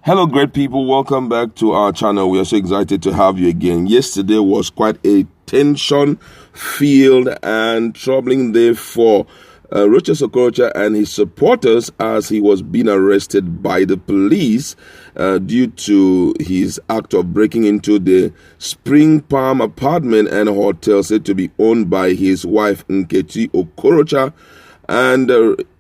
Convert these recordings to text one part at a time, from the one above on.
Hello, great people. Welcome back to our channel. We are so excited to have you again. Yesterday was quite a tension-filled and troubling day for Rochas Okorocha and his supporters as he was being arrested by the police due to his act of breaking into the Spring Palm apartment and hotel said to be owned by his wife Rochas Okorocha. And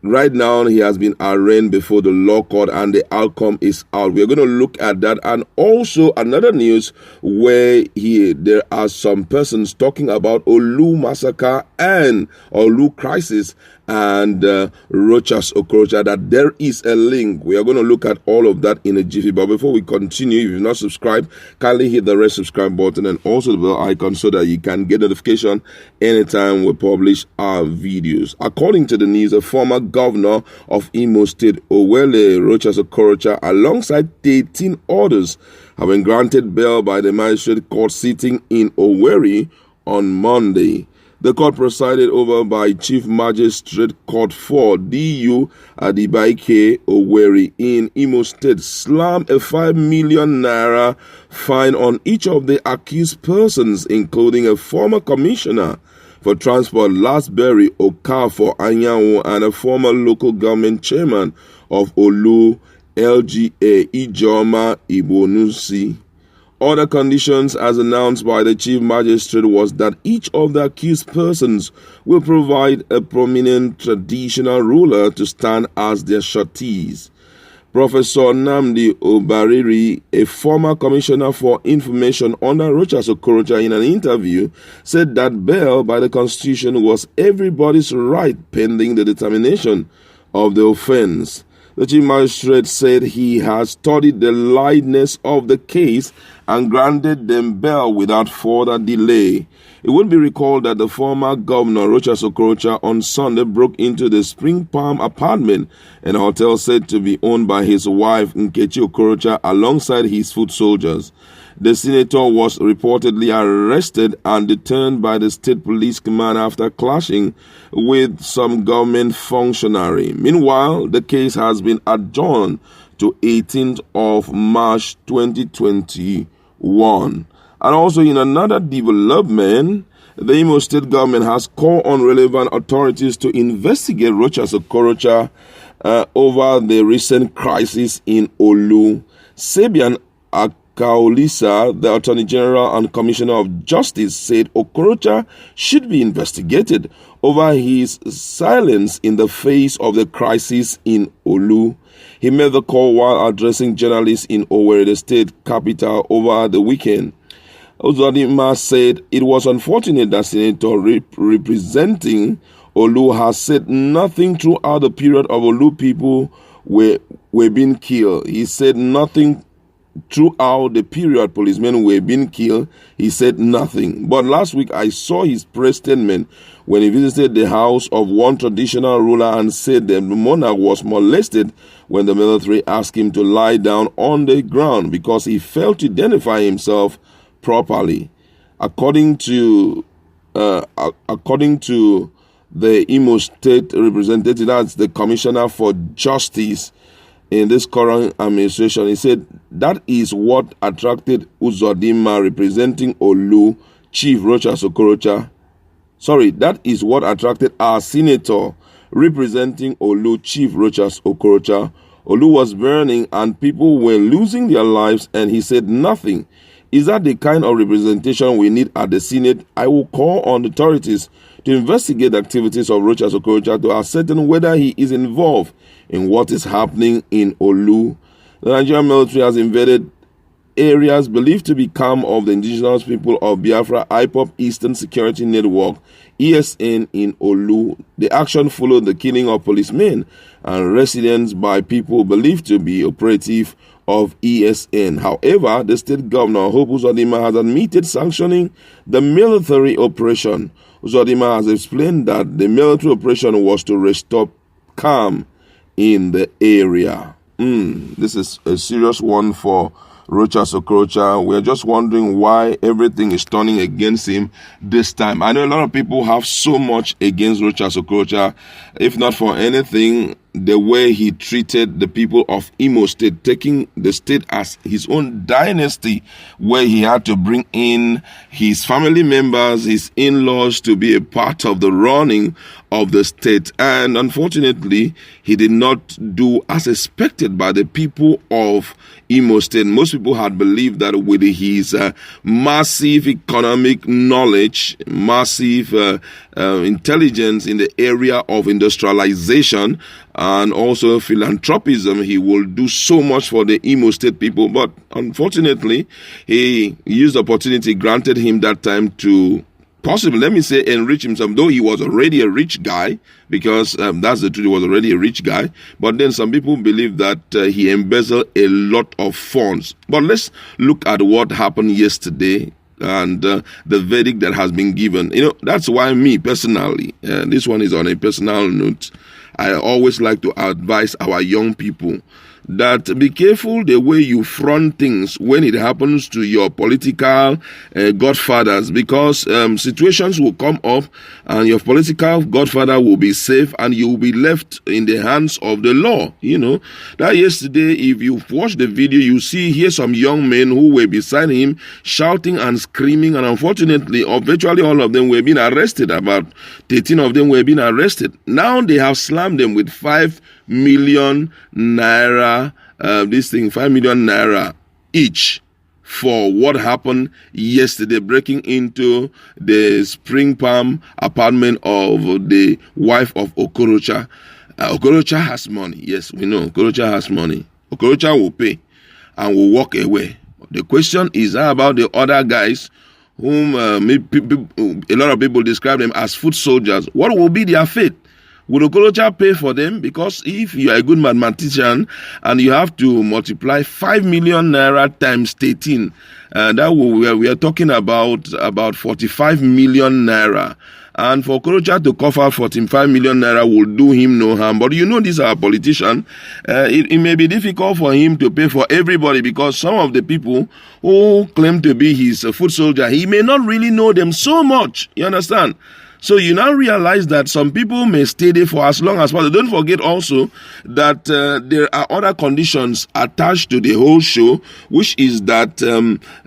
right now, he has been arraigned before the law court and the outcome is out. We're going to look at that. And also another news where there are some persons talking about Orlu massacre and Orlu crisis and Rochas Okorocha, that there is a link. We are going to look at all of that in a jiffy. But before we continue, if you've not subscribed, kindly hit the red subscribe button and also the bell icon so that you can get notification anytime we publish our videos. According to the news, a former governor of Imo State, Rochas Okorocha, alongside 13 others, have been granted bail by the magistrate court sitting in Owerri on Monday. The court presided over by Chief Magistrate Court 4 D.U. Adibaike Owerri in Imo State slammed a 5 million naira fine on each of the accused persons, including a former commissioner for transport Lasberry Okafor Anyanwu and a former local government chairman of Orlu LGA Ijoma Ibonusi. Other conditions as announced by the chief magistrate was that each of the accused persons will provide a prominent traditional ruler to stand as their sureties. Professor Namdi Obariri, a former commissioner for information under Rochas Okorocha, in an interview, said that bail by the constitution was everybody's right pending the determination of the offense. The chief magistrate said he has studied the lightness of the case and granted them bail without further delay. It would be recalled that the former governor, Rochas Okorocha, on Sunday broke into the Spring Palm apartment, an hotel said to be owned by his wife, Rochas Okorocha, alongside his foot soldiers. The senator was reportedly arrested and detained by the state police command after clashing with some government functionary. Meanwhile, the case has been adjourned to 18th of March 2021. And also in another development, the Imo State government has called on relevant authorities to investigate Rochas Okorocha over the recent crisis in Orlu. Sabian Kaolisa, the Attorney General and Commissioner of Justice, said Okorocha should be investigated over his silence in the face of the crisis in Orlu. He made the call while addressing journalists in Owerri, the state capital, over the weekend. Uzodimma said it was unfortunate that Senator representing Orlu has said nothing throughout the period of Orlu people were being killed. He said nothing throughout the period policemen were being killed. He said nothing. But last week I saw his press statement when he visited the house of one traditional ruler and said the monarch was molested when the military asked him to lie down on the ground because he failed to identify himself properly. According to the Imo State representative, that's the Commissioner for Justice in this current administration, he said that is what attracted Uzodimma representing Orlu, Chief Rochas Okorocha. That is what attracted our senator representing Orlu, Chief Rochas Okorocha. Orlu was burning and people were losing their lives and he said nothing. Is that the kind of representation we need at the Senate? I will call on authorities to investigate the activities of Rochas Okorocha to ascertain whether he is involved in what is happening in Orlu. The Nigerian military has invaded areas believed to be camp of the indigenous people of Biafra IPOP Eastern Security Network, ESN, in Orlu. The action followed the killing of policemen and residents by people believed to be operative of ESN. However, the state governor, Hope Uzodimma, has admitted sanctioning the military operation. Uzodimma has explained that the military operation was to restore calm in the area. This is a serious one for Rochas Okorocha. We're just wondering why everything is turning against him this time. I know a lot of people have so much against Rochas Okorocha. If not for anything, the way he treated the people of Imo State, taking the state as his own dynasty, where he had to bring in his family members, his in-laws to be a part of the running of the state. And unfortunately, he did not do as expected by the people of Imo State. Most people had believed that with his massive economic knowledge, massive intelligence in the area of industrialization, and also philanthropism, he will do so much for the Imo State people. But unfortunately, he used the opportunity granted him that time to possibly, let me say, enrich himself, though he was already a rich guy, because that's the truth, he was already a rich guy. But then some people believe that he embezzled a lot of funds. But let's look at what happened yesterday and the verdict that has been given. That's why me personally, this one is on a personal note, I always like to advise our young people that be careful the way you front things when it happens to your political godfathers, because situations will come up and your political godfather will be safe and you will be left in the hands of the law. That yesterday, if you watch the video, you see here some young men who were beside him shouting and screaming, and unfortunately, virtually all of them were being arrested. About 13 of them were being arrested. Now they have slammed them with 5 million naira, 5 million naira each for what happened yesterday, breaking into the Spring Palm apartment of the wife of Okorocha. Okorocha has money. Yes, we know Okorocha has money. Okorocha will pay and will walk away. The question is, how about the other guys whom a lot of people describe them as foot soldiers? What will be their fate? Will Okorocha pay for them? Because if you are a good mathematician and you have to multiply 5 million naira times 13, we are talking about 45 million naira. And for Okorocha to cover 45 million naira will do him no harm. But this is our politician. It may be difficult for him to pay for everybody, because some of the people who claim to be his foot soldier, he may not really know them so much. You understand? So you now realize that some people may stay there for as long as possible. Don't forget also that there are other conditions attached to the whole show, which is that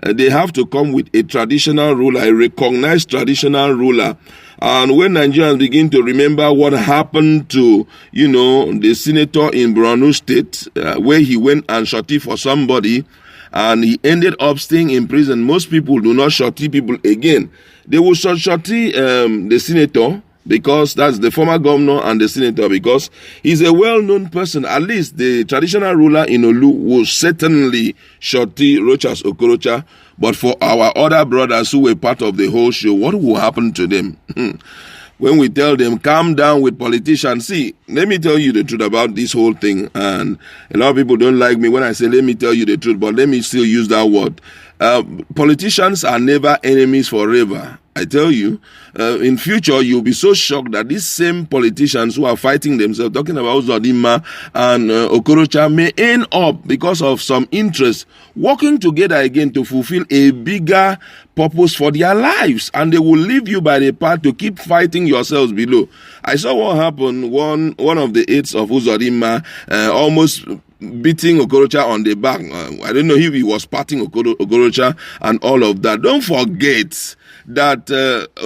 they have to come with a traditional ruler, a recognized traditional ruler. And when Nigerians begin to remember what happened to, the senator in Borno State, where he went and shorty for somebody, and he ended up staying in prison. Most people do not shorty people again. They will shorty the senator, because that's the former governor and the senator, because he's a well-known person. At least the traditional ruler in Orlu will certainly shorty Rochas Okorocha. But for our other brothers who were part of the whole show, what will happen to them? When we tell them, calm down with politicians. See, let me tell you the truth about this whole thing. And a lot of people don't like me when I say, let me tell you the truth, but let me still use that word. Politicians are never enemies forever. I tell you, in future, you'll be so shocked that these same politicians who are fighting themselves, talking about Uzodinma and Okorocha, may end up, because of some interest, working together again to fulfill a bigger purpose for their lives. And they will leave you by the path to keep fighting yourselves below. I saw what happened. One of the aides of Uzodinma almost beating Okorocha on the back. I don't know if he was patting Okorocha and all of that. Don't forget that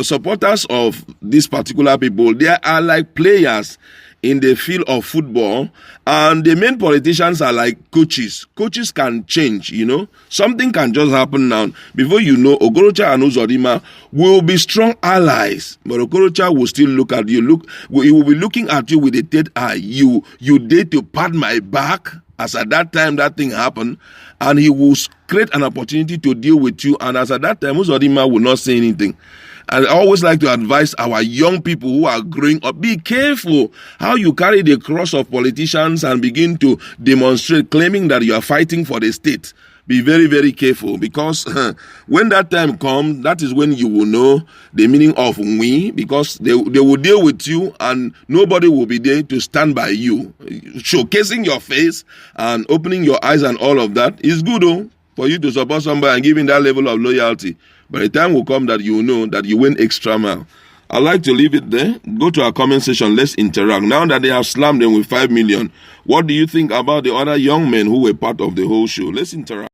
supporters of these particular people, they are like players in the field of football, and the main politicians are like coaches. Coaches can change, Something can just happen now. Before you know, Okorocha and Uzodinma will be strong allies, but Okorocha will still look at you. He will be looking at you with a third eye. You dare to pat my back? As at that time that thing happened, and he will create an opportunity to deal with you, and as at that time, Uzodinma will not say anything. And I always like to advise our young people who are growing up, be careful how you carry the cross of politicians and begin to demonstrate, claiming that you are fighting for the state. Be very, very careful, because when that time comes, that is when you will know the meaning of we, because they will deal with you and nobody will be there to stand by you. Showcasing your face and opening your eyes and all of that is good, for you to support somebody and giving that level of loyalty. But the time will come that you will know that you went extra mile. I'd like to leave it there. Go to our comment section. Let's interact. Now that they have slammed them with 5 million, what do you think about the other young men who were part of the whole show? Let's interact.